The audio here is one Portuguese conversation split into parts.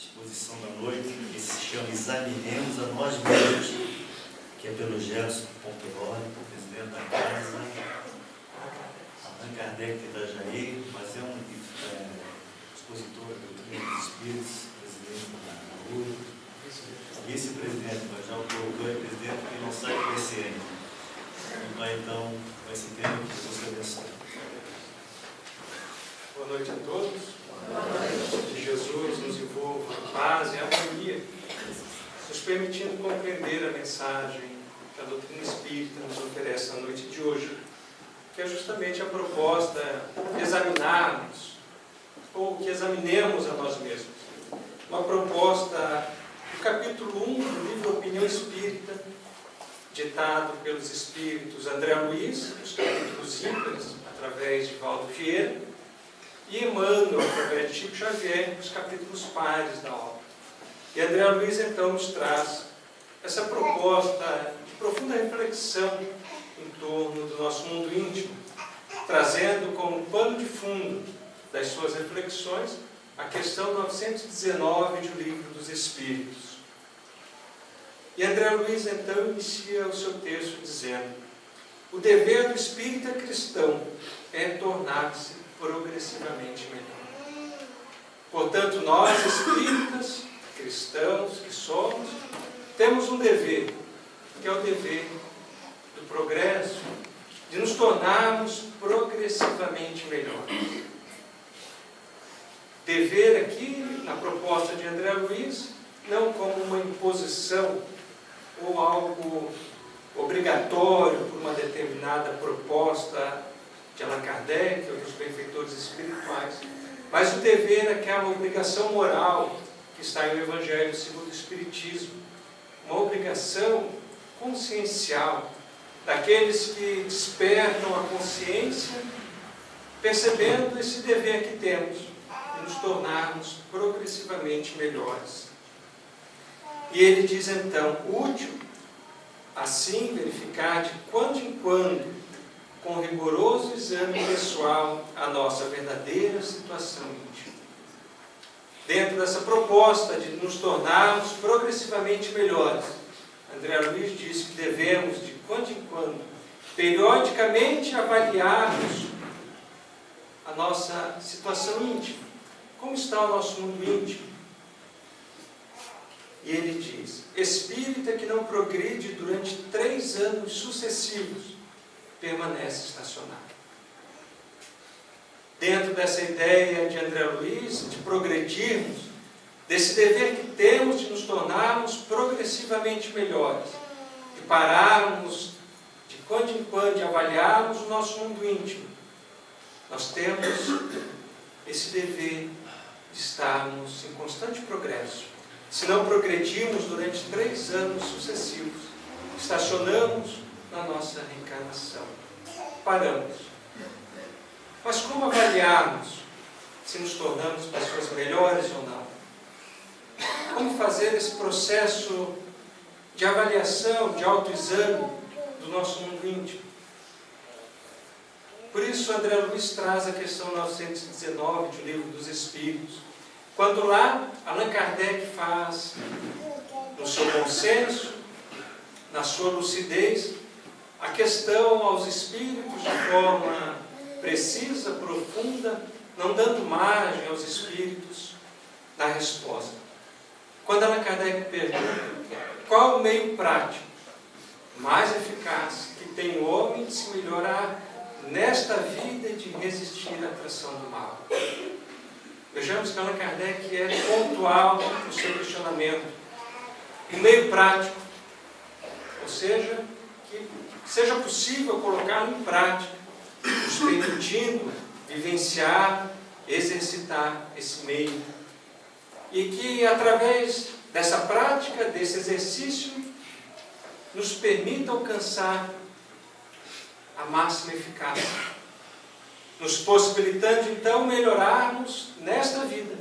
exposição da noite, que se chama Examinemos a Nós Mesmos, que é pelo Gerson Pontoroli, presidente da casa, Allan Kardec de Itajaí, mas é um expositor da doutrina dos Espíritos, presidente da URA, vice-presidente, mas já o colocou é presidente, porque não sai com esse ano. Então, com esse tema, que você abençoe. Boa noite a todos. Que Jesus nos envolva em paz e harmonia, nos permitindo compreender a mensagem que a doutrina espírita nos oferece na noite de hoje, que é justamente a proposta de examinarmos, ou que examinemos a nós mesmos. Uma proposta do capítulo 1 do livro Opinião Espírita, ditado pelos espíritos André Luiz, os capítulos ímpares, através de Valdo Vieira, e Emmanuel, através de Chico Xavier, os capítulos pares da obra. E André Luiz, então, nos traz essa proposta de profunda reflexão em torno do nosso mundo íntimo, trazendo como pano de fundo das suas reflexões a questão 919 do Livro dos Espíritos. E André Luiz, então, inicia o seu texto dizendo: o dever do espírita cristão é tornar-se progressivamente melhor. Portanto, nós, espíritas, cristãos que somos, temos um dever, que é o dever do progresso, de nos tornarmos progressivamente melhores. Dever aqui, na proposta de André Luiz, não como uma imposição ou algo obrigatório por uma determinada proposta de Allan Kardec ou dos benfeitores espirituais, mas o dever é aquela obrigação moral que está no Evangelho segundo o Espiritismo, uma obrigação consciencial daqueles que despertam a consciência, percebendo esse dever que temos de nos tornarmos progressivamente melhores. E ele diz então: útil, assim, verificar de quando em quando, com rigoroso exame pessoal, a nossa verdadeira situação íntima. Dentro dessa proposta de nos tornarmos progressivamente melhores, André Luiz diz que devemos, de quando em quando, periodicamente avaliarmos a nossa situação íntima. Como está o nosso mundo íntimo? E ele diz: espírita que não progride durante 3 anos sucessivos, permanece estacionado. Dentro dessa ideia de André Luiz, de progredirmos, desse dever que temos de nos tornarmos progressivamente melhores, de pararmos, de quando em quando, de avaliarmos o nosso mundo íntimo, nós temos esse dever de estarmos em constante progresso. Se não progredirmos durante 3 anos sucessivos, estacionamos na nossa reencarnação. Paramos. Mas como avaliarmos se nos tornamos pessoas melhores ou não? Como fazer esse processo de avaliação, de autoexame do nosso mundo íntimo? Por isso, André Luiz traz a questão 919 do Livro dos Espíritos, quando lá Allan Kardec faz, no seu bom senso, na sua lucidez, a questão aos espíritos de forma precisa, profunda, não dando margem aos espíritos na resposta. Quando Allan Kardec pergunta qual o meio prático mais eficaz que tem o homem de se melhorar nesta vida e de resistir à atração do mal. Vejamos que Allan Kardec é pontual no seu questionamento. O meio prático, ou seja, que seja possível colocar em prática, nos permitindo vivenciar, exercitar esse meio. E que, através dessa prática, desse exercício, nos permita alcançar a máxima eficácia, nos possibilitando, então, melhorarmos nesta vida.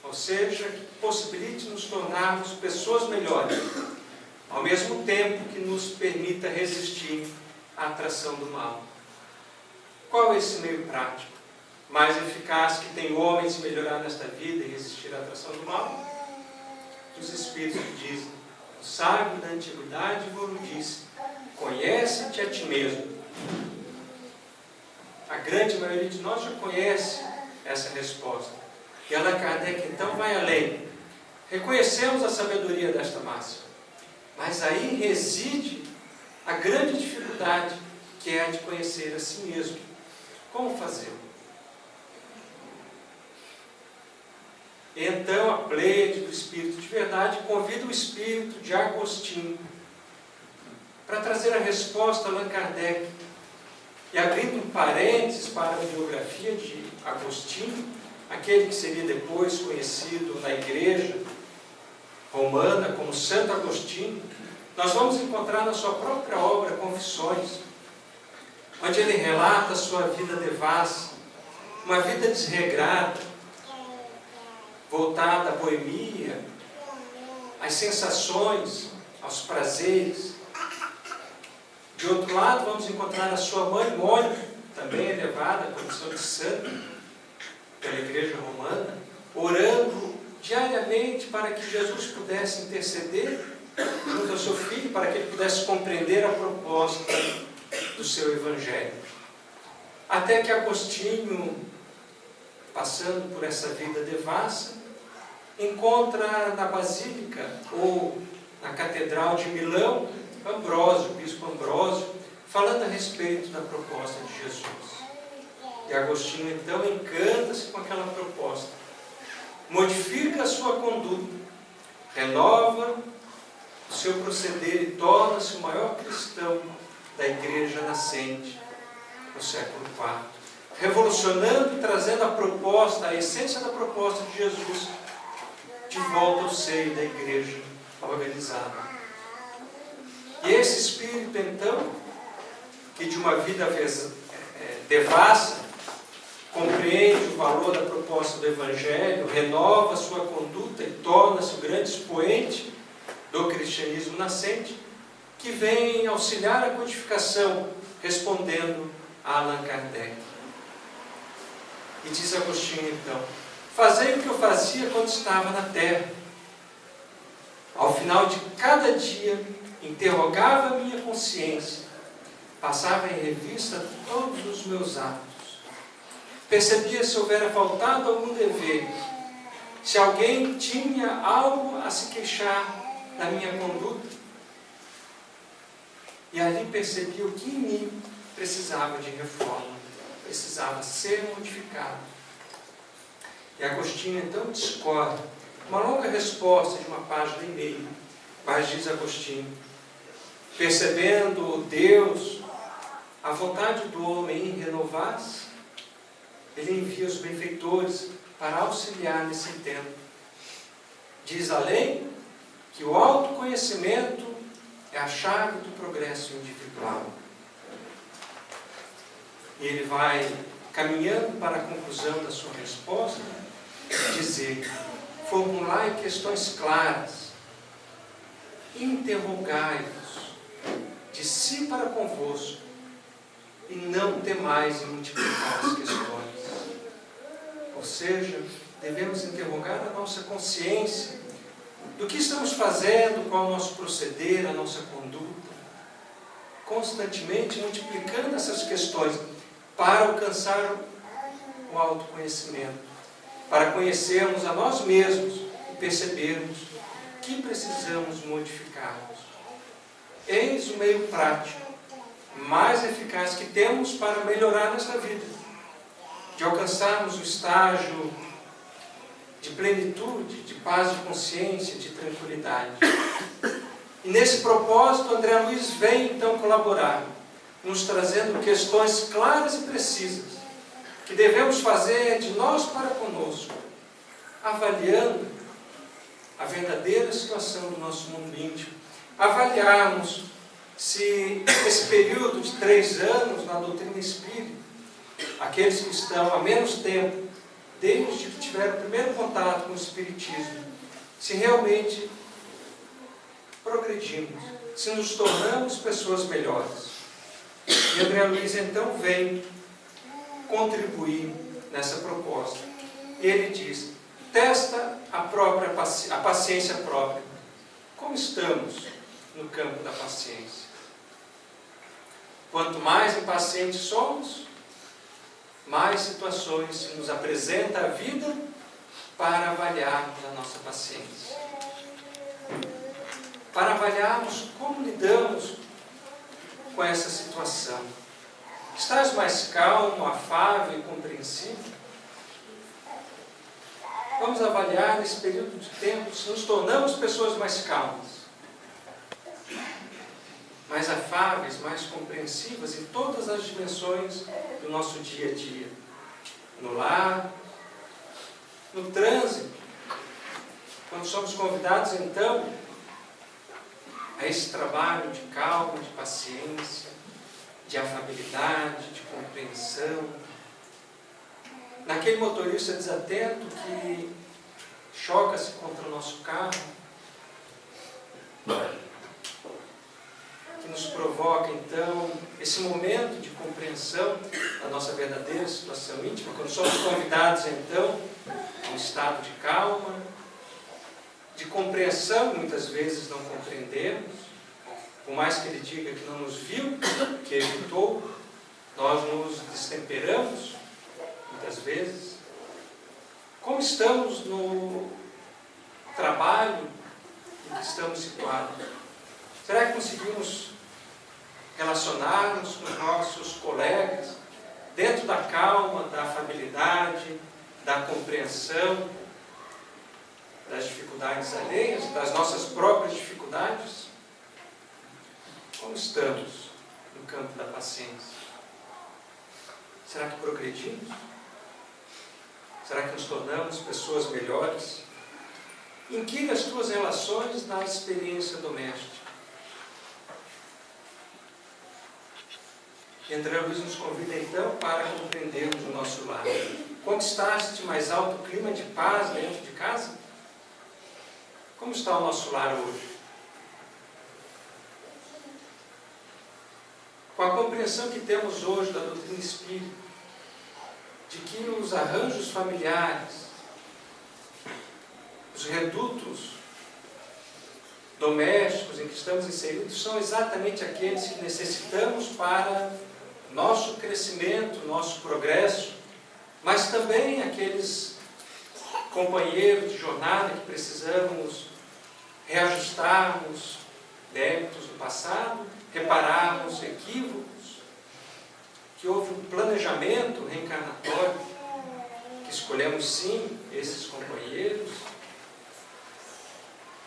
Ou seja, que possibilite nos tornarmos pessoas melhores, ao mesmo tempo que nos permita resistir à atração do mal. Qual é esse meio prático? mais eficaz que tem homens melhorar nesta vida e resistir à atração do mal? Os Espíritos dizem: o sábio da antiguidade vos disse: conhece-te a ti mesmo. A grande maioria de nós já conhece essa resposta. E Allan Kardec então vai além. Reconhecemos a sabedoria desta máxima, mas aí reside a grande dificuldade, que é a de conhecer a si mesmo. Como fazer? Então a Pleiade do Espírito de Verdade convida o Espírito de Agostinho para trazer a resposta a Allan Kardec. E abrindo um parênteses para a biografia de Agostinho, aquele que seria depois conhecido na Igreja Romana como Santo Agostinho, nós vamos encontrar na sua própria obra Confissões, onde ele relata a sua vida devassa, uma vida desregrada, voltada à boemia, às sensações, aos prazeres. De outro lado, vamos encontrar a sua mãe Mônica, também elevada à condição de santa pela Igreja Romana, orando diariamente para que Jesus pudesse interceder junto ao seu filho, para que ele pudesse compreender a proposta do seu Evangelho. Até que Agostinho, passando por essa vida devassa, encontra na Basílica ou na Catedral de Milão Ambrósio, o bispo Ambrósio, falando a respeito da proposta de Jesus. E Agostinho então encanta-se com aquela proposta, modifica a sua conduta, renova o seu proceder e torna-se o maior cristão da Igreja nascente no século IV, revolucionando e trazendo a proposta, a essência da proposta de Jesus, de volta ao seio da Igreja organizada. E esse espírito, então, que de uma vida devassa, compreende o valor da proposta do Evangelho, renova a sua conduta e torna-se o grande expoente do cristianismo nascente, que vem auxiliar a codificação, respondendo a Allan Kardec. E diz Agostinho, então: fazei o que eu fazia quando estava na terra. Ao final de cada dia, interrogava a minha consciência, passava em revista todos os meus atos, percebia se houvera faltado algum dever, se alguém tinha algo a se queixar na minha conduta, e ali percebia o que em mim precisava de reforma, precisava ser modificado. E Agostinho então discorre uma longa resposta de uma página e meia, mas diz Agostinho: percebendo Deus a vontade do homem em renovar-se, ele envia os benfeitores para auxiliar nesse intento. Diz além que o autoconhecimento é a chave do progresso individual. E ele vai caminhando para a conclusão da sua resposta, dizer: formulai questões claras, interrogai-vos de si para convosco, e não temais em multiplicar as questões. Ou seja, devemos interrogar a nossa consciência do que estamos fazendo, qual é o nosso proceder, a nossa conduta, constantemente multiplicando essas questões para alcançar o autoconhecimento, para conhecermos a nós mesmos e percebermos que precisamos modificarmos. Eis o meio prático mais eficaz que temos para melhorar nossa vida, de alcançarmos o estágio de plenitude, de paz de consciência, de tranquilidade. E nesse propósito, André Luiz vem então colaborar, nos trazendo questões claras e precisas, que devemos fazer de nós para conosco, avaliando a verdadeira situação do nosso mundo íntimo, avaliarmos se esse período de 3 anos na doutrina espírita, aqueles que estão há menos tempo, desde que tiveram o primeiro contato com o Espiritismo, se realmente progredimos, se nos tornamos pessoas melhores. E André Luiz então vem contribuir nessa proposta. E ele diz: testa a paciência própria. Como estamos no campo da paciência? Quanto mais impacientes somos, mais situações se nos apresenta a vida para avaliarmos a nossa paciência. Para avaliarmos como lidamos com essa situação. Estás mais calmo, afável e compreensivo? Vamos avaliar nesse período de tempo se nos tornamos pessoas mais calmas, mais afáveis, mais compreensivas em todas as dimensões do nosso dia a dia. No lar, no trânsito, quando somos convidados então a esse trabalho de calma, de paciência, de afabilidade, de compreensão. Naquele motorista desatento que choca-se contra o nosso carro, que nos provoca então esse momento de compreensão da nossa verdadeira situação íntima, quando somos convidados então a um estado de calma, de compreensão, muitas vezes não compreendemos, por mais que ele diga que não nos viu, que evitou, nós nos destemperamos, muitas vezes. Como estamos no trabalho em que estamos situados? Será que conseguimos relacionar-nos com os nossos colegas dentro da calma, da afabilidade, da compreensão das dificuldades alheias, das nossas próprias dificuldades? Como estamos no campo da paciência? Será que progredimos? Será que nos tornamos pessoas melhores? Inquire as tuas relações na experiência doméstica. E André Luiz nos convida então para compreendermos o nosso lar. Conquistaste mais alto clima de paz dentro de casa? Como está o nosso lar hoje? Com a compreensão que temos hoje da doutrina espírita, de que os arranjos familiares, os redutos domésticos em que estamos inseridos são exatamente aqueles que necessitamos para nosso crescimento, nosso progresso, mas também aqueles companheiros de jornada que precisamos reajustarmos débitos do passado, repararmos equívocos, que houve um planejamento reencarnatório, que escolhemos sim esses companheiros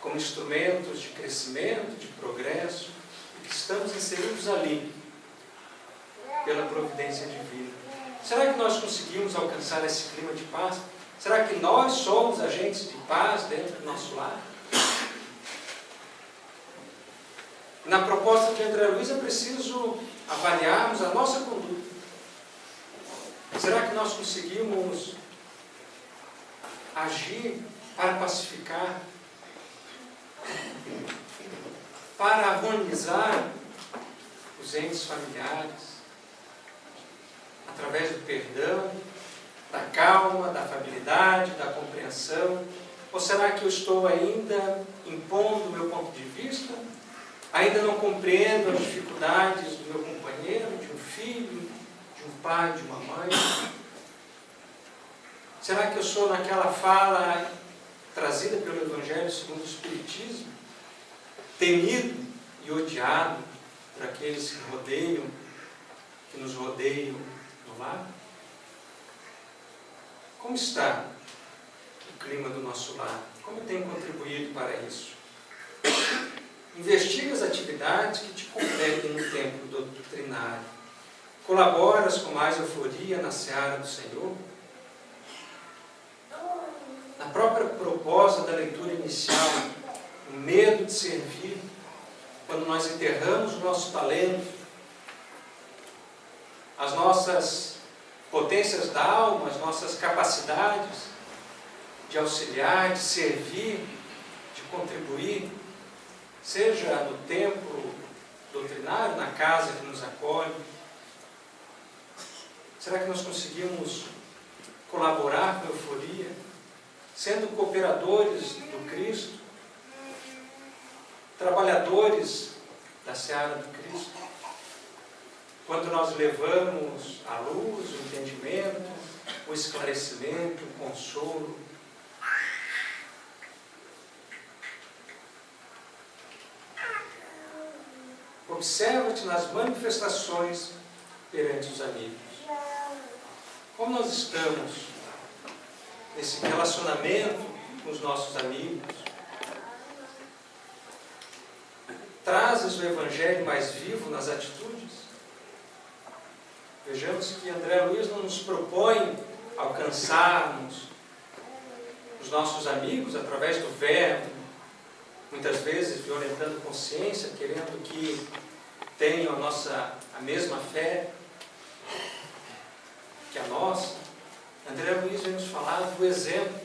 como instrumentos de crescimento, de progresso, e que estamos inseridos ali pela providência divina. Será que nós conseguimos alcançar esse clima de paz? Será que nós somos agentes de paz dentro do nosso lar? Na proposta de André Luiz é preciso avaliarmos a nossa conduta. Será que nós conseguimos agir para pacificar, para harmonizar os entes familiares, através do perdão, da calma, da afabilidade, da compreensão? Ou será que eu estou ainda impondo o meu ponto de vista? Ainda não compreendo as dificuldades do meu companheiro, de um filho, de um pai, de uma mãe? Será que eu sou naquela fala trazida pelo Evangelho segundo o Espiritismo, temido e odiado por aqueles que nos rodeiam no lar? Como está o clima do nosso lar? Como eu tenho contribuído para isso? Investiga as atividades que te competem no tempo doutrinário. Colaboras com mais euforia na seara do Senhor? Na própria proposta da leitura inicial, o medo de servir, quando nós enterramos o nosso talento, as nossas potências da alma, as nossas capacidades de auxiliar, de servir, de contribuir, seja no templo doutrinário, na casa que nos acolhe. Será que nós conseguimos colaborar com euforia, sendo cooperadores do Cristo, trabalhadores da seara do Cristo. Quando nós levamos a luz, o entendimento, o esclarecimento, o consolo. Observa-te nas manifestações perante os amigos. Como nós estamos nesse relacionamento com os nossos amigos? Trazes o Evangelho mais vivo nas atitudes? Vejamos que André Luiz não nos propõe alcançarmos os nossos amigos através do verbo, muitas vezes violentando consciência, querendo que tenham a mesma fé que a nossa. André Luiz vem nos falar do exemplo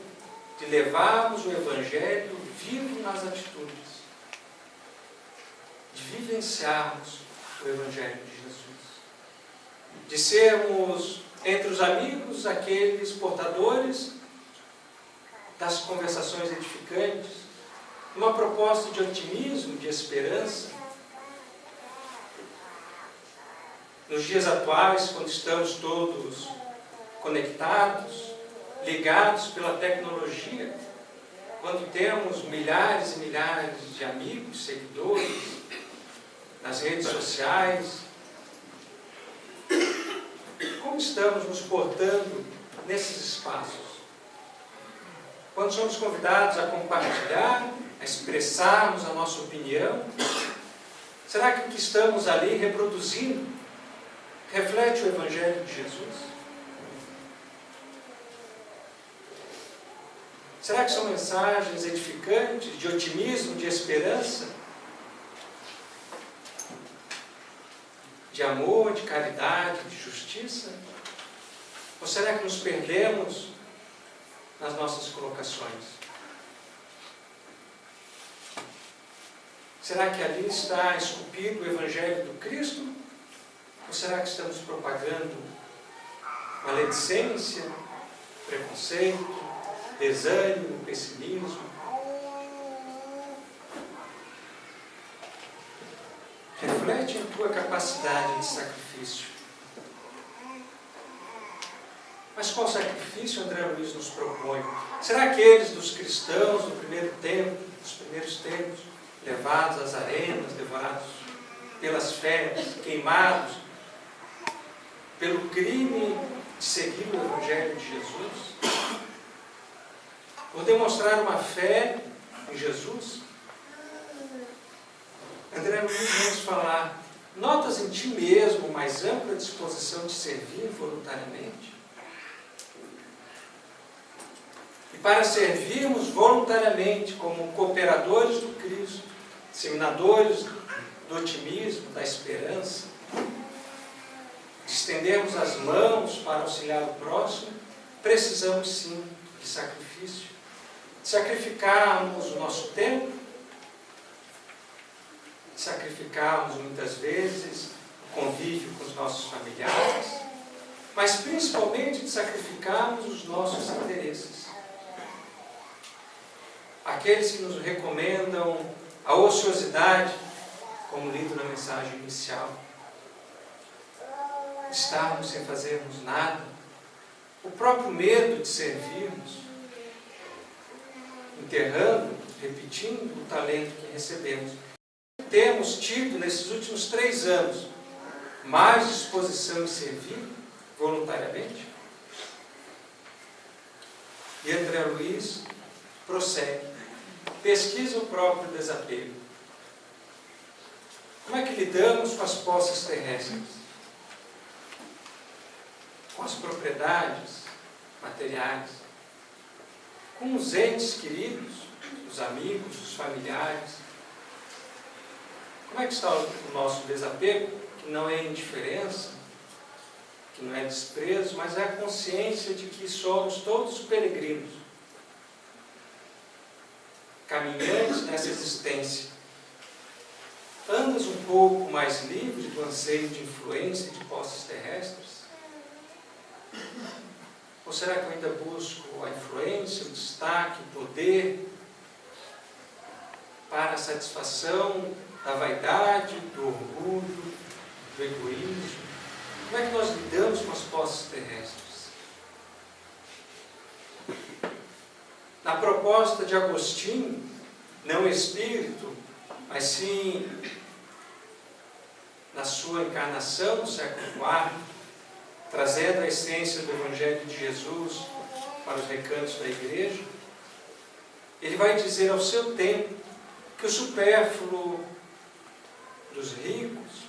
de levarmos o Evangelho vivo nas atitudes, de vivenciarmos o Evangelho de Jesus, de sermos entre os amigos aqueles portadores das conversações edificantes, uma proposta de otimismo, de esperança. Nos dias atuais, quando estamos todos conectados, ligados pela tecnologia, quando temos milhares e milhares de amigos, seguidores, nas redes sociais, como estamos nos portando nesses espaços? Quando somos convidados a compartilhar, a expressarmos a nossa opinião, será que o que estamos ali reproduzindo reflete o Evangelho de Jesus? Será que são mensagens edificantes, de otimismo, de esperança, de amor, de caridade, de justiça? Ou será que nos perdemos nas nossas colocações? Será que ali está esculpido o Evangelho do Cristo? Ou será que estamos propagando maledicência, preconceito, desânimo, pessimismo? Reflete em tua capacidade de sacrifício. Mas qual sacrifício André Luiz nos propõe? Será aqueles dos cristãos do primeiro tempo, dos primeiros tempos, levados às arenas, levados pelas feras, queimados pelo crime de seguir o Evangelho de Jesus? Por demonstrar uma fé em Jesus? André Luiz vai nos falar: notas em ti mesmo mais ampla disposição de servir voluntariamente? E para servirmos voluntariamente como cooperadores do Cristo, disseminadores do otimismo, da esperança, de estendermos as mãos para auxiliar o próximo, precisamos sim de sacrifício, de sacrificarmos o nosso tempo, de sacrificarmos muitas vezes o convívio com os nossos familiares, mas principalmente de sacrificarmos os nossos interesses. Aqueles que nos recomendam a ociosidade, como lido na mensagem inicial, estarmos sem fazermos nada, o próprio medo de servirmos, enterrando, repetindo o talento que recebemos. Temos tido, nesses últimos 3 anos, mais disposição em servir voluntariamente? E André Luiz prossegue. Pesquisa o próprio desapego. Como é que lidamos com as posses terrestres? Com as propriedades materiais? Com os entes queridos, os amigos, os familiares? Como é que está o nosso desapego? Que não é indiferença, que não é desprezo, mas é a consciência de que somos todos peregrinos, caminhantes nessa existência. Andas um pouco mais livre do anseio de influência e de posses terrestres? Ou será que eu ainda busco a influência, o destaque, o poder para a satisfação da vaidade, do orgulho, do egoísmo? Como é que nós lidamos com as posses terrestres? Na proposta de Agostinho, não espírito, mas sim na sua encarnação no século IV, trazendo a essência do Evangelho de Jesus para os recantos da igreja, ele vai dizer ao seu tempo que o supérfluo dos ricos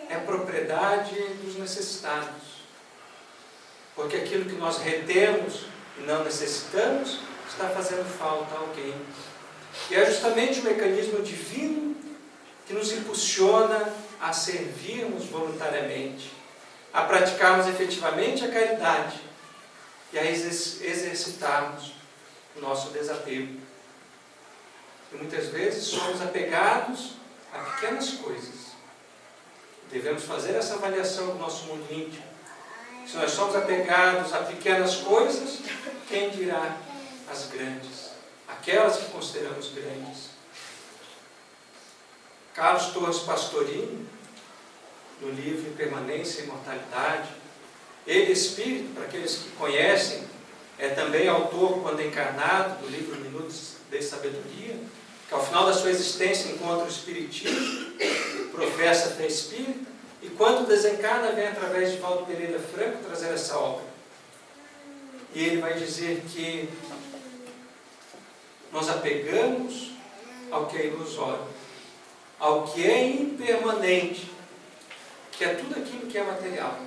é propriedade dos necessitados, porque aquilo que nós retemos e não necessitamos está fazendo falta a alguém. E é justamente o mecanismo divino que nos impulsiona a servirmos voluntariamente, a praticarmos efetivamente a caridade e a exercitarmos o nosso desapego. E muitas vezes somos apegados a pequenas coisas. Devemos fazer essa avaliação do nosso mundo íntimo. Se nós somos apegados a pequenas coisas, quem dirá as grandes? Aquelas que consideramos grandes. Carlos Torres Pastorini, no livro Impermanência e Imortalidade, ele, espírito, para aqueles que conhecem, é também autor, quando encarnado, do livro Minutos de Sabedoria, que ao final da sua existência encontra o espiritismo, professa a fé espírita, e quando desencarna vem através de Valdo Pereira Franco trazer essa obra. E ele vai dizer que nós apegamos ao que é ilusório, ao que é impermanente, que é tudo aquilo que é material.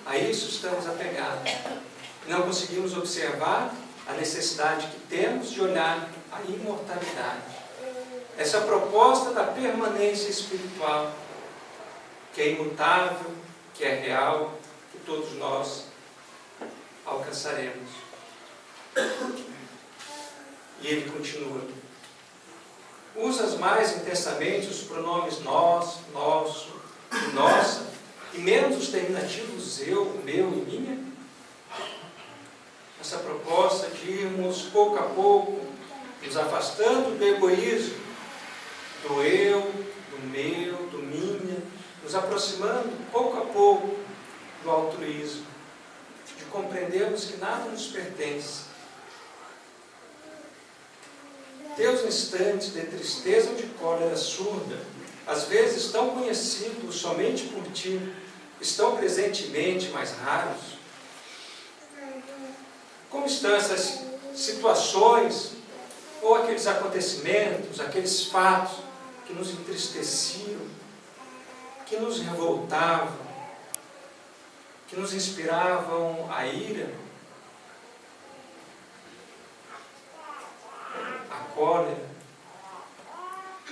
A isso estamos apegados. Não conseguimos observar a necessidade que temos de olhar a imortalidade. Essa proposta da permanência espiritual, que é imutável, que é real, que todos nós alcançaremos. E ele continua. Usas mais intensamente os pronomes nós, nosso e nossa, e menos os terminativos eu, meu e minha? Essa proposta de irmos pouco a pouco nos afastando do egoísmo, do eu, do meu, do minha, nos aproximando pouco a pouco do altruísmo, de compreendermos que nada nos pertence. Teus instantes de tristeza ou de cólera surda, às vezes tão conhecidos somente por ti, estão presentemente mais raros? Como estão essas situações, ou aqueles acontecimentos, aqueles fatos que nos entristeciam, que nos revoltavam, que nos inspiravam a ira, a cólera,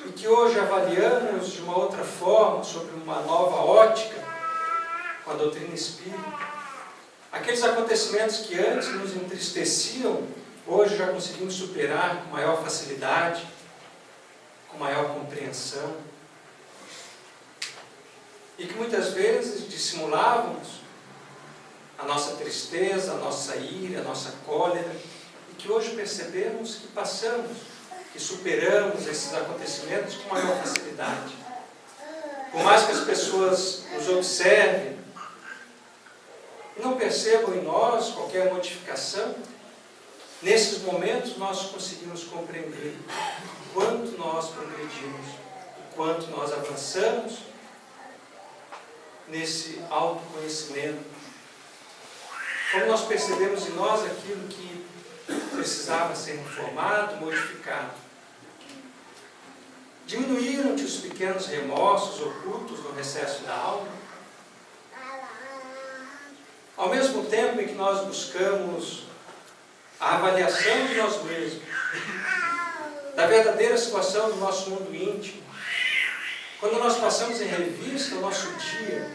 e que hoje avaliamos de uma outra forma, sobre uma nova ótica, com a doutrina espírita? Aqueles acontecimentos que antes nos entristeciam, hoje já conseguimos superar com maior facilidade, com maior compreensão, e que muitas vezes dissimulávamos a nossa tristeza, a nossa ira, a nossa cólera, e que hoje percebemos que passamos, que superamos esses acontecimentos com maior facilidade. Por mais que as pessoas nos observem, não percebam em nós qualquer modificação, nesses momentos nós conseguimos compreender o quanto nós progredimos, o quanto nós avançamos nesse autoconhecimento. Como nós percebemos em nós aquilo que precisava ser reformado, modificado. Diminuíram-te os pequenos remorsos ocultos no recesso da alma? Ao mesmo tempo em que nós buscamos a avaliação de nós mesmos, da verdadeira situação do nosso mundo íntimo, quando nós passamos em revista o nosso dia,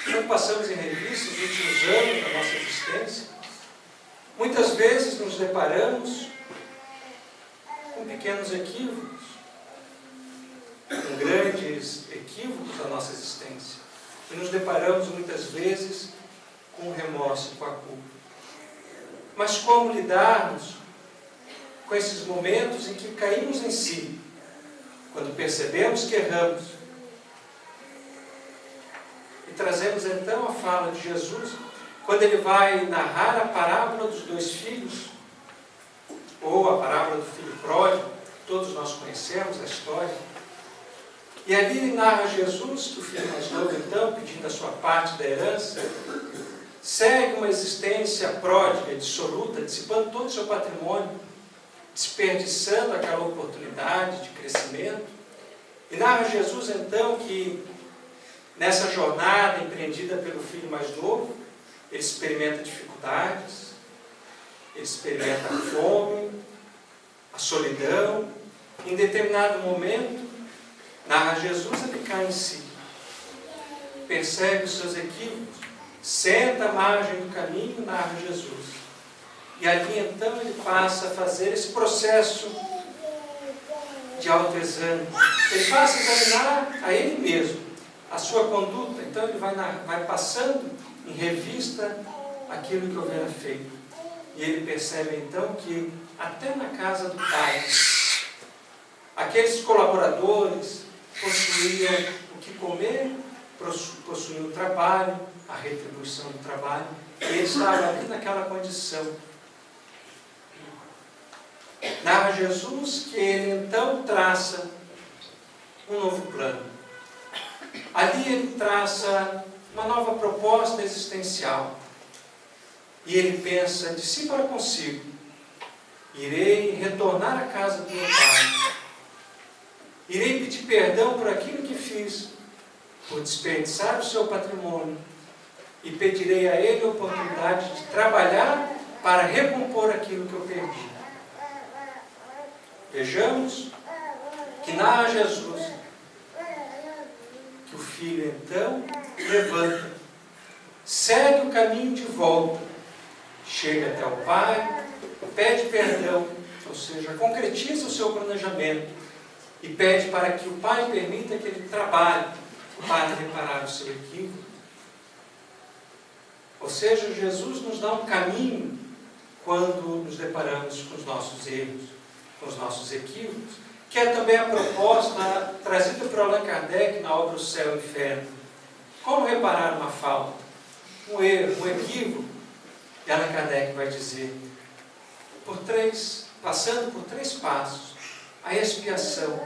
quando passamos em revista os últimos anos da nossa existência, muitas vezes nos deparamos com pequenos equívocos, com grandes equívocos da nossa existência. e nos deparamos muitas vezes com o remorso e com a culpa. Mas como lidarmos com esses momentos em que caímos em si, quando percebemos que erramos, e trazemos então a fala de Jesus, quando ele vai narrar a parábola dos 2 filhos, ou a parábola do filho pródigo, todos nós conhecemos a história, e ali narra Jesus que o filho mais novo, então, pedindo a sua parte da herança, segue uma existência pródiga, dissoluta, dissipando todo o seu patrimônio, desperdiçando aquela oportunidade de crescimento. E narra Jesus, então, que nessa jornada empreendida pelo filho mais novo, ele experimenta dificuldades, ele experimenta a fome, a solidão. Em determinado momento, narra Jesus, ele cai em si, percebe os seus equívocos, senta à margem do caminho, narra Jesus. E ali então ele passa a fazer esse processo de autoexame. Ele passa a examinar a ele mesmo, a sua conduta. Então ele vai passando em revista aquilo que houvera feito. E ele percebe então que até na casa do Pai, aqueles colaboradores possuíam o que comer, possuíam o trabalho, a retribuição do trabalho, e ele estava ali naquela condição. Narra Jesus que ele então traça um novo plano. Ali ele traça uma nova proposta existencial. E ele pensa de si para consigo: irei retornar à casa do meu pai. Irei pedir perdão por aquilo que fiz, por desperdiçar o seu patrimônio, e pedirei a ele a oportunidade de trabalhar para recompor aquilo que eu perdi. Vejamos que narra Jesus que o filho então levanta, segue o caminho de volta, chega até o pai, pede perdão, ou seja, concretiza o seu planejamento e pede para que o pai permita que ele trabalhe para reparar o seu equívoco. Ou seja, Jesus nos dá um caminho quando nos deparamos com os nossos erros, com os nossos equívocos, que é também a proposta trazida por Allan Kardec na obra O Céu e o Inferno. Como reparar uma falta, um erro, um equívoco? E Allan Kardec vai dizer, passando por 3 passos: a expiação,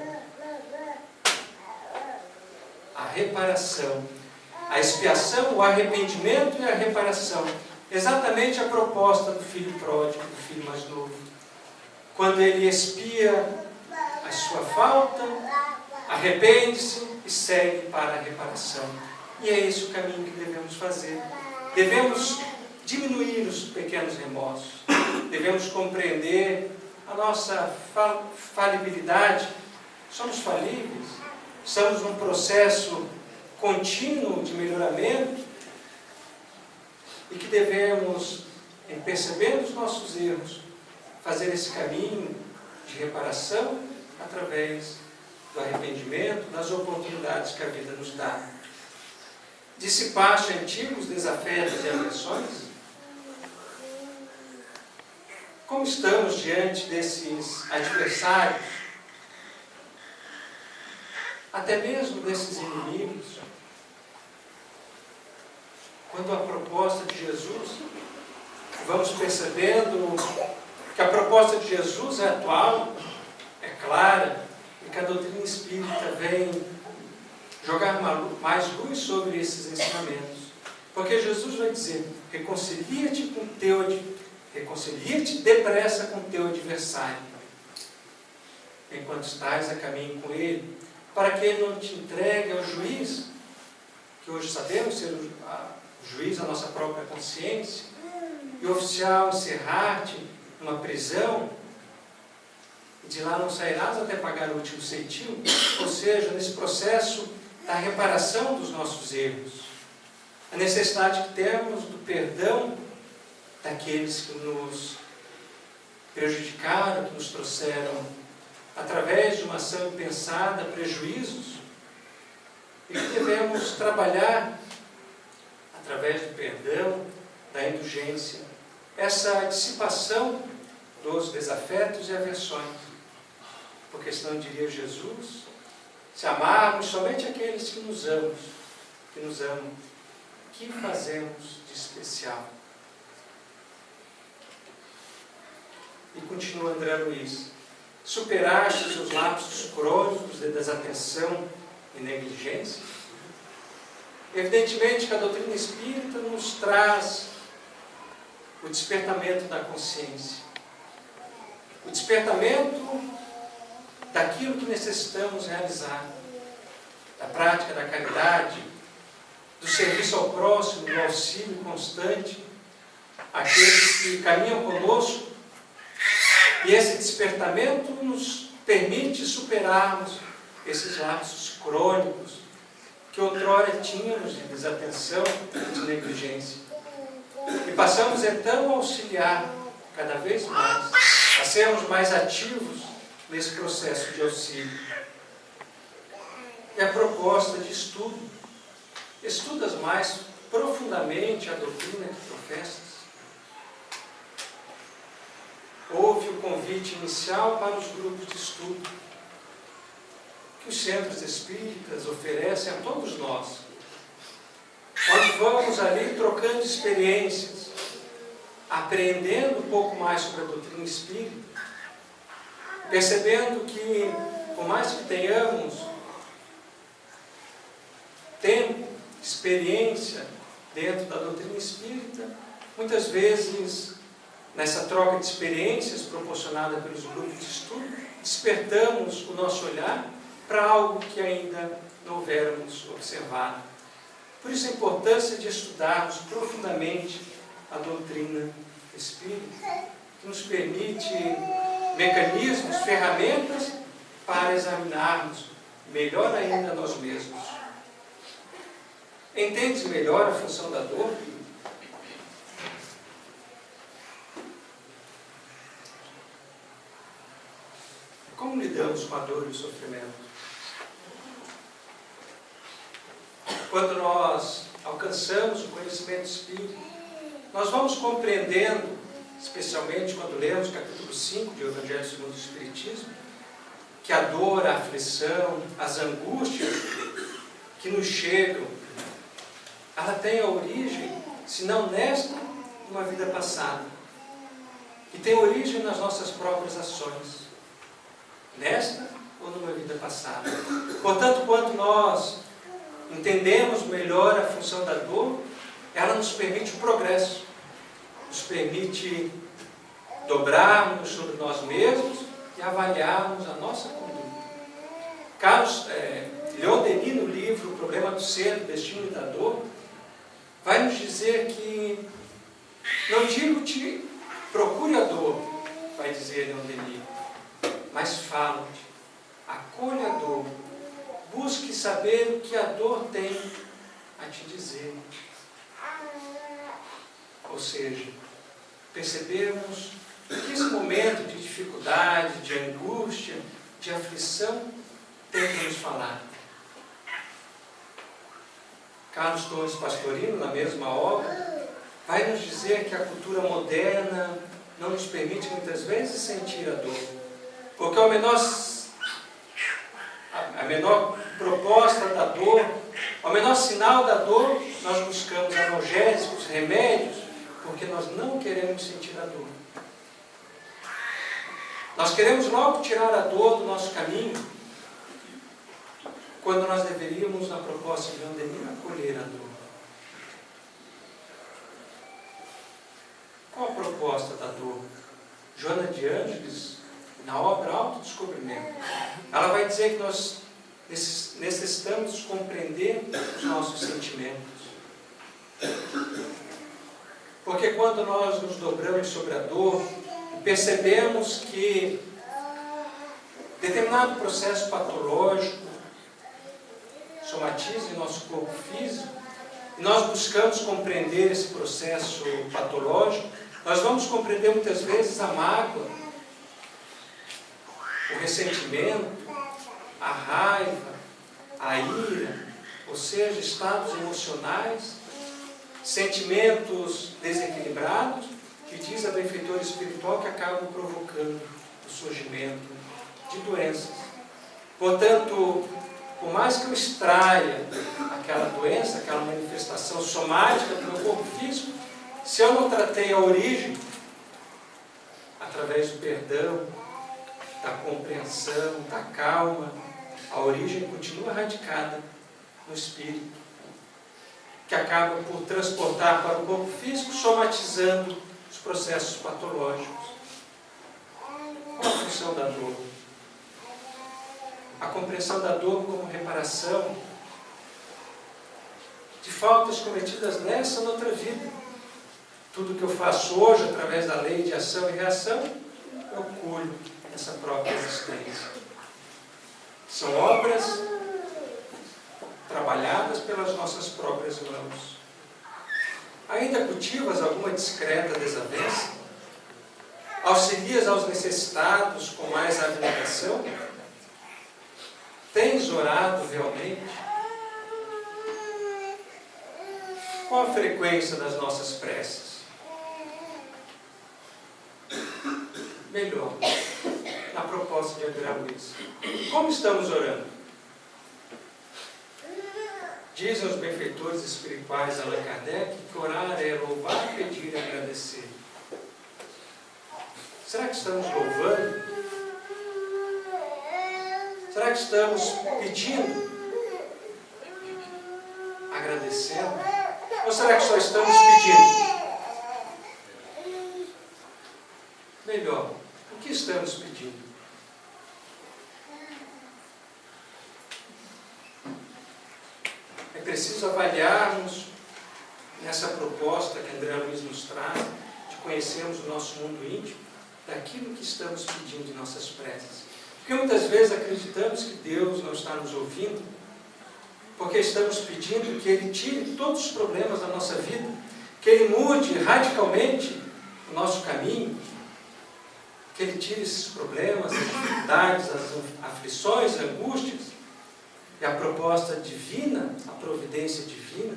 a reparação. A expiação, o arrependimento e a reparação. Exatamente a proposta do filho pródigo, do filho mais novo. Quando ele expia a sua falta, arrepende-se e segue para a reparação. E é esse o caminho que devemos fazer. Devemos diminuir os pequenos remorsos. Devemos compreender a nossa falibilidade. Somos falíveis. Estamos num processo contínuo de melhoramento e que devemos, em percebendo os nossos erros, fazer esse caminho de reparação através do arrependimento, das oportunidades que a vida nos dá. Dissipar-se antigos desafetos e aversões? Como estamos diante desses adversários, até mesmo desses inimigos? Quando a proposta de Jesus, vamos percebendo que a proposta de Jesus é atual, é clara, e que a doutrina espírita vem jogar mais luz sobre esses ensinamentos. Porque Jesus vai dizer: reconcilia-te depressa com teu adversário, enquanto estás a caminho com ele, para que ele não te entregue ao juiz, que hoje sabemos ser o juiz da nossa própria consciência, e o oficial encerrar-te numa prisão, e de lá não sairás até pagar o último centil. Ou seja, nesse processo da reparação dos nossos erros, a necessidade que temos do perdão daqueles que nos prejudicaram, que nos trouxeram, através de uma ação impensada, prejuízos, e que devemos trabalhar através do perdão, da indulgência, essa dissipação dos desafetos e aversões. Porque senão diria Jesus, se amarmos somente aqueles que nos amam, que fazemos de especial? E continua André Luiz, superaste os lapsos crônicos de desatenção e negligência? Evidentemente que a doutrina espírita nos traz o despertamento da consciência, o despertamento daquilo que necessitamos realizar, da prática da caridade, do serviço ao próximo, do auxílio constante àqueles que caminham conosco. E esse despertamento nos permite superarmos esses lapsos crônicos que outrora tínhamos de desatenção, de negligência. E passamos então a auxiliar cada vez mais, a sermos mais ativos nesse processo de auxílio. E a proposta de estudo: estudas mais profundamente a doutrina que professas? Houve o convite inicial para os grupos de estudo que os centros espíritas oferecem a todos nós, onde vamos ali trocando experiências, aprendendo um pouco mais sobre a doutrina espírita, percebendo que, por mais que tenhamos tempo, experiência dentro da doutrina espírita, muitas vezes, nessa troca de experiências proporcionada pelos grupos de estudo, despertamos o nosso olhar para algo que ainda não houvermos observado. Por isso a importância de estudarmos profundamente a doutrina espírita, que nos permite mecanismos, ferramentas para examinarmos melhor ainda nós mesmos. Entendes melhor a função da dor? Como lidamos com a dor e o sofrimento? Quando nós alcançamos o conhecimento espírita, nós vamos compreendendo, especialmente quando lemos o capítulo 5 do Evangelho segundo o Espiritismo, que a dor, a aflição, as angústias que nos chegam, ela tem a origem, se não nesta, numa vida passada. E tem origem nas nossas próprias ações, nesta ou numa vida passada. Portanto, quando nós entendemos melhor a função da dor, ela nos permite o progresso, nos permite dobrarmos sobre nós mesmos e avaliarmos a nossa conduta. Leon Denis, no livro O Problema do Ser, do Destino e da Dor, vai nos dizer que, não digo-te procure a dor, vai dizer Leon Denis, mas fala-te, acolha a dor, busque saber o que a dor tem a te dizer. Ou seja, percebemos que esse momento de dificuldade, de angústia, de aflição, tem que nos falar. Carlos Torres Pastorino, na mesma obra, vai nos dizer que a cultura moderna não nos permite muitas vezes sentir a dor, porque a menor proposta da dor, o menor sinal da dor, nós buscamos analgésicos, remédios, porque nós não queremos sentir a dor. Nós queremos logo tirar a dor do nosso caminho, quando nós deveríamos, na proposta de Leon Denis, acolher a dor. Qual a proposta da dor? Joana de Ângeles, na obra Autodescobrimento, ela vai dizer que nós necessitamos compreender os nossos sentimentos. Porque quando nós nos dobramos sobre a dor, percebemos que determinado processo patológico somatiza em nosso corpo físico, e nós buscamos compreender esse processo patológico, nós vamos compreender muitas vezes a mágoa, o ressentimento, a raiva, a ira, ou seja, estados emocionais sentimentos desequilibrados, que diz a benfeitora espiritual que acabam provocando o surgimento de doenças. Portanto, por mais que eu extraia aquela doença, aquela manifestação somática do meu corpo físico, se eu não tratei a origem, através do perdão, da compreensão, da calma, a origem continua radicada no espírito, que acaba por transportar para o corpo físico, somatizando os processos patológicos. Qual a função da dor? A compreensão da dor como reparação de faltas cometidas nessa ou noutra vida. Tudo que eu faço hoje, através da lei de ação e reação, eu colho essa própria existência. São obras trabalhadas pelas nossas próprias mãos. Ainda cultivas alguma discreta desavença? Auxilias aos necessitados com mais abnegação? Tens orado realmente? Qual a frequência das nossas preces? Melhor, na proposta de André Luiz. Como estamos orando? Dizem os benfeitores espirituais Allan Kardec que orar é louvar, pedir e agradecer. Será que estamos louvando? Será que estamos pedindo? Agradecendo? Ou será que só estamos pedindo? Melhor, o que estamos pedindo? É preciso avaliarmos nessa proposta que André Luiz nos traz, de conhecermos o nosso mundo íntimo, daquilo que estamos pedindo em nossas preces. Porque muitas vezes acreditamos que Deus não está nos ouvindo, porque estamos pedindo que Ele tire todos os problemas da nossa vida, que Ele mude radicalmente o nosso caminho, que Ele tire esses problemas, as dificuldades, as aflições, as angústias. E a proposta divina, a providência divina,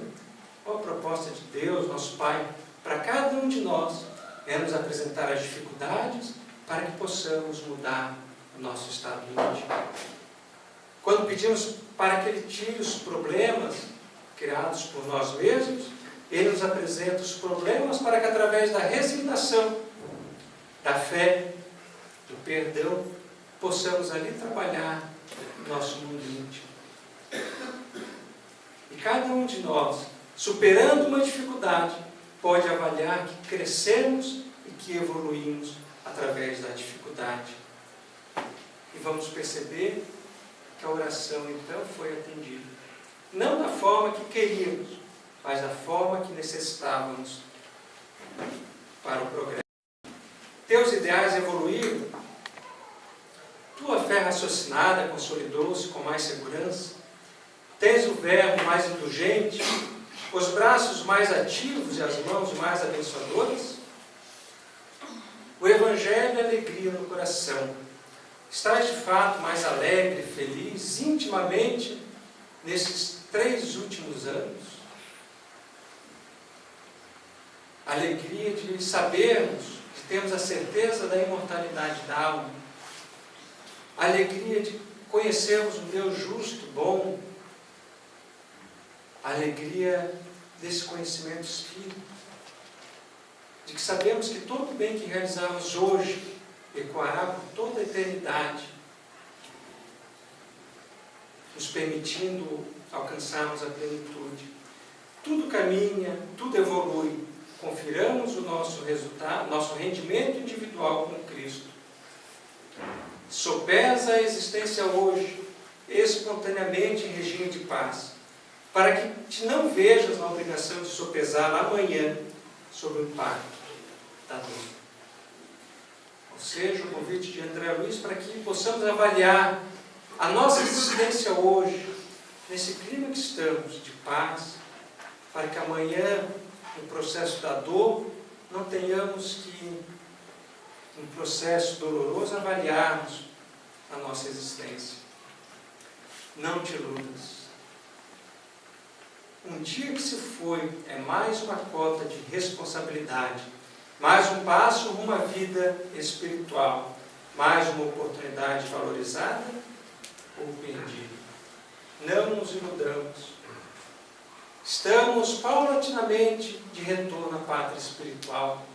ou a proposta de Deus, nosso Pai, para cada um de nós, é nos apresentar as dificuldades para que possamos mudar o nosso estado íntimo. Quando pedimos para que Ele tire os problemas criados por nós mesmos, Ele nos apresenta os problemas para que, através da resignação, da fé, do perdão, possamos ali trabalhar o nosso mundo íntimo. E cada um de nós, superando uma dificuldade, pode avaliar que crescemos e que evoluímos através da dificuldade. E vamos perceber que a oração, então, foi atendida. Não da forma que queríamos, mas da forma que necessitávamos para o progresso. Teus ideais evoluíram, tua fé raciocinada consolidou-se com mais segurança, tens o verbo mais indulgente, os braços mais ativos e as mãos mais abençoadoras? O Evangelho é alegria no coração. Estás de fato mais alegre, feliz, intimamente, nesses 3 últimos anos? A alegria de sabermos, de termos a certeza da imortalidade da alma. A alegria de conhecermos um Deus justo, bom. A alegria desse conhecimento espírita. De que sabemos que todo o bem que realizamos hoje ecoará por toda a eternidade, nos permitindo alcançarmos a plenitude. Tudo caminha, tudo evolui. Confiramos o nosso resultado, nosso rendimento individual com Cristo. Sopesa a existência hoje, espontaneamente em regime de paz, para que te não vejas na obrigação de sopesá-la amanhã sob o impacto da dor. Ou seja, o convite de André Luiz para que possamos avaliar a nossa existência hoje, nesse clima que estamos, de paz, para que amanhã, no processo da dor, não tenhamos que, num processo doloroso, avaliarmos a nossa existência. Não te iludas. um dia que se foi é mais uma cota de responsabilidade, mais um passo rumo à vida espiritual, mais uma oportunidade valorizada ou perdida. Não nos iludamos. Estamos paulatinamente de retorno à pátria espiritual.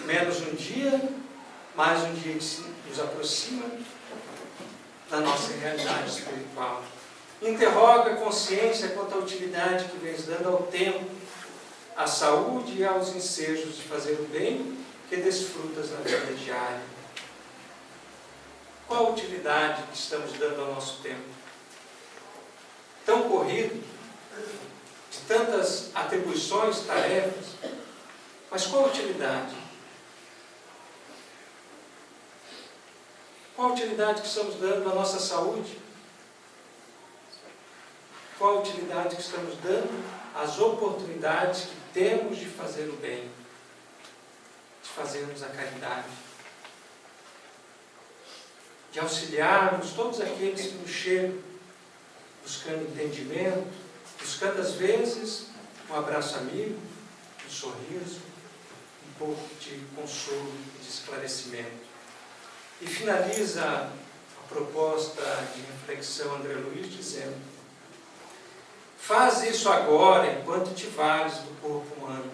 Menos um dia, mais um dia que nos aproxima da nossa realidade espiritual. Interroga a consciência quanto à utilidade que vens dando ao tempo, à saúde e aos ensejos de fazer o bem que desfrutas na vida diária. Qual a utilidade que estamos dando ao nosso tempo? Tão corrido, de tantas atribuições, tarefas, mas qual a utilidade? Qual a utilidade que estamos dando à nossa saúde? Qual a utilidade que estamos dando às oportunidades que temos de fazer o bem, de fazermos a caridade, de auxiliarmos todos aqueles que nos chegam, buscando entendimento, buscando às vezes um abraço amigo, um sorriso, um pouco de consolo e de esclarecimento. E finaliza a proposta de reflexão André Luiz dizendo: faz isso agora enquanto te vales do corpo humano,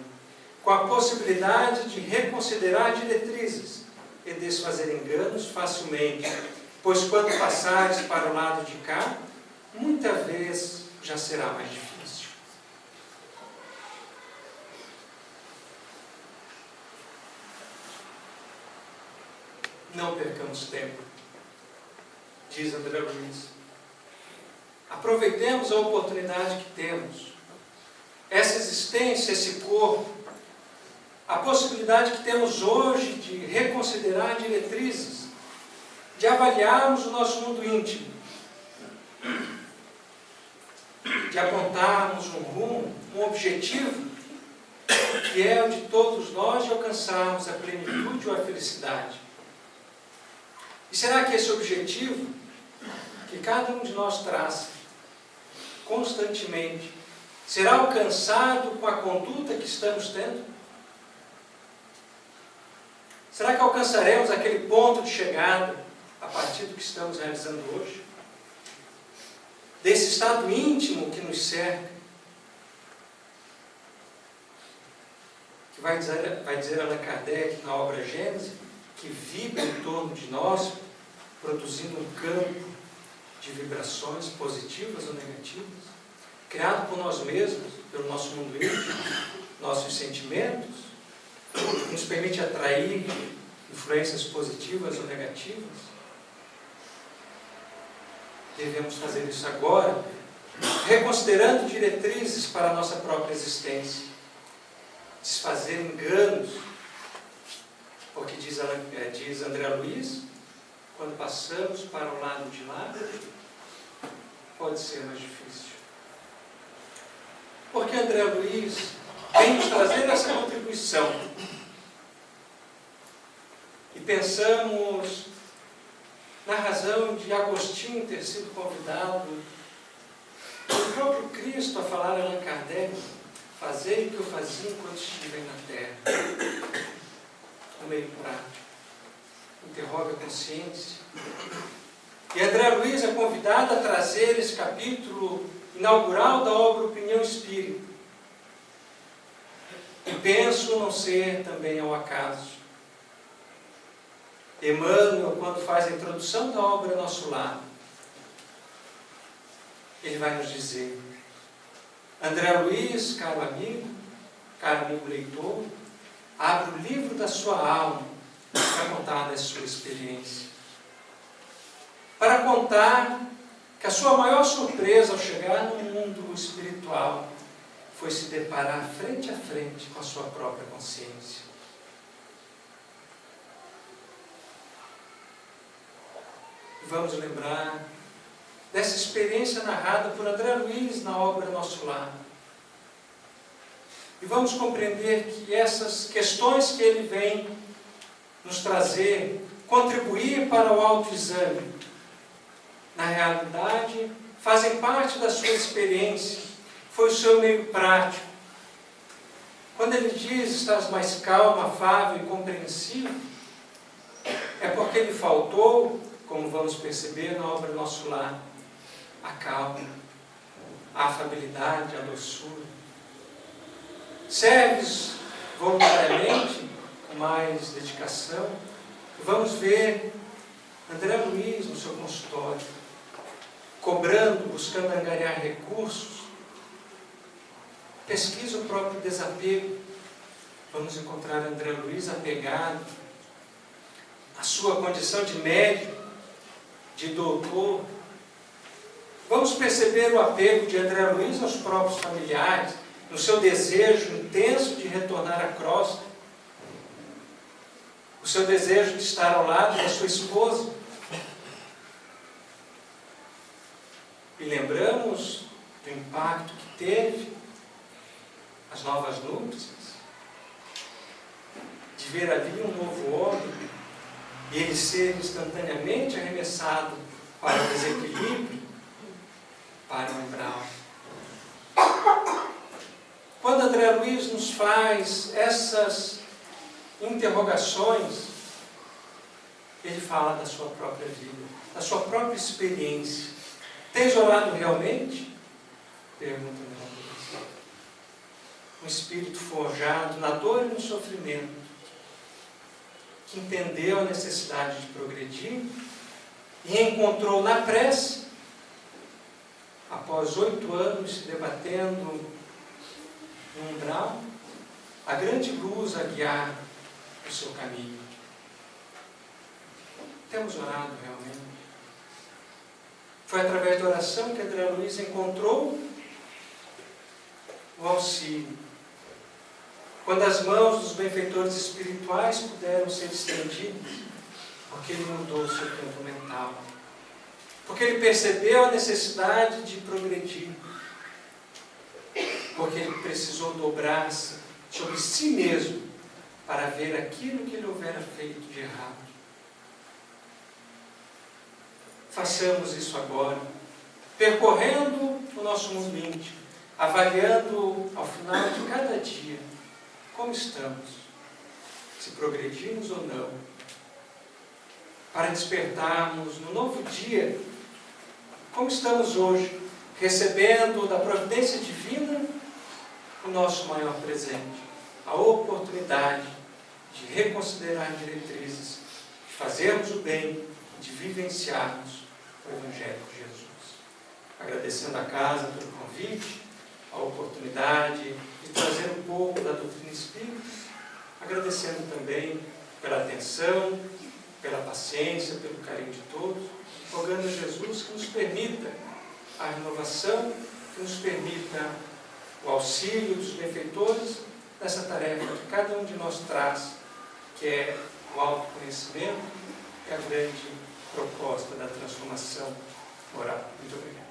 com a possibilidade de reconsiderar diretrizes e desfazer enganos facilmente, pois quando passares para o lado de cá, muita vez já será mais difícil. Não percamos tempo, diz André Luiz. Aproveitemos a oportunidade que temos, essa existência, esse corpo, a possibilidade que temos hoje de reconsiderar diretrizes, de avaliarmos o nosso mundo íntimo, de apontarmos um rumo, um objetivo, que é o de todos nós de alcançarmos a plenitude ou a felicidade. E será que esse objetivo, que cada um de nós traça constantemente, será alcançado com a conduta que estamos tendo? Será que alcançaremos aquele ponto de chegada a partir do que estamos realizando hoje? Desse estado íntimo que nos cerca, que vai dizer Allan Kardec na obra Gênese, que vibra em torno de nós, produzindo um campo de vibrações positivas ou negativas, criado por nós mesmos, pelo nosso mundo íntimo, nossos sentimentos, que nos permite atrair influências positivas ou negativas. Devemos fazer isso agora, reconsiderando diretrizes para a nossa própria existência, desfazer enganos, porque diz André Luiz, quando passamos para o lado de lá, pode ser mais difícil. Porque André Luiz vem nos trazer essa contribuição. E pensamos na razão de Agostinho ter sido convidado pelo próprio Cristo a falar a Allan Kardec: fazei o que eu fazia enquanto estive na terra. No meio prático. Interroga a consciência. E André Luiz é convidado a trazer esse capítulo inaugural da obra Opinião Espírita. E penso não ser também ao acaso. Emmanuel, quando faz a introdução da obra Nosso Lar, ele vai nos dizer: André Luiz, caro amigo leitor, abre o livro da sua alma para contar da sua experiência. Para contar que a sua maior surpresa ao chegar no mundo espiritual foi se deparar frente a frente com a sua própria consciência. E vamos lembrar dessa experiência narrada por André Luiz na obra Nosso Lar. E vamos compreender que essas questões que ele vem nos trazer, contribuir para o autoexame, na realidade, fazem parte da sua experiência foi o seu meio prático. Quando ele diz, estás mais calmo, afável e compreensivo, é porque lhe faltou, como vamos perceber na obra Nosso Lar, a calma, a afabilidade, a doçura. Serves voluntariamente, com mais dedicação. Vamos ver André Luiz no seu consultório, cobrando, buscando angariar recursos. Pesquisa o próprio desapego. Vamos encontrar André Luiz apegado à sua condição de médico, de doutor. Vamos perceber o apego de André Luiz aos próprios familiares, no seu desejo intenso de retornar à crosta, o seu desejo de estar ao lado da sua esposa. E lembramos do impacto que teve as novas núpcias, de ver ali um novo homem e ele ser instantaneamente arremessado para o desequilíbrio, para o umbral. Quando André Luiz nos faz essas interrogações, ele fala da sua própria vida, da sua própria experiência. Tens orado realmente? Pergunta André Luiz. Um espírito forjado na dor e no sofrimento, que entendeu a necessidade de progredir e encontrou na prece, após 8 anos se debatendo no umbral, a grande luz a guiar o seu caminho. Temos orado realmente? Foi através da oração que André Luiz encontrou o auxílio. Quando as mãos dos benfeitores espirituais puderam ser estendidas, porque ele mudou o seu campo mental. Porque ele percebeu a necessidade de progredir. Porque ele precisou dobrar-se sobre si mesmo para ver aquilo que ele houvera feito de errado. Façamos isso agora, percorrendo o nosso mundo íntimo, avaliando ao final de cada dia como estamos, se progredimos ou não, para despertarmos no novo dia como estamos hoje, recebendo da providência divina o nosso maior presente, a oportunidade de reconsiderar diretrizes, de fazermos o bem, de vivenciarmos o Evangelho de Jesus. Agradecendo a casa pelo convite, a oportunidade de trazer um pouco da doutrina espírita, agradecendo também pela atenção, pela paciência, pelo carinho de todos, rogando a Jesus que nos permita a renovação, que nos permita o auxílio dos benfeitores nessa tarefa que cada um de nós traz, que é o autoconhecimento, que é a grande proposta da transformação moral. Muito obrigado.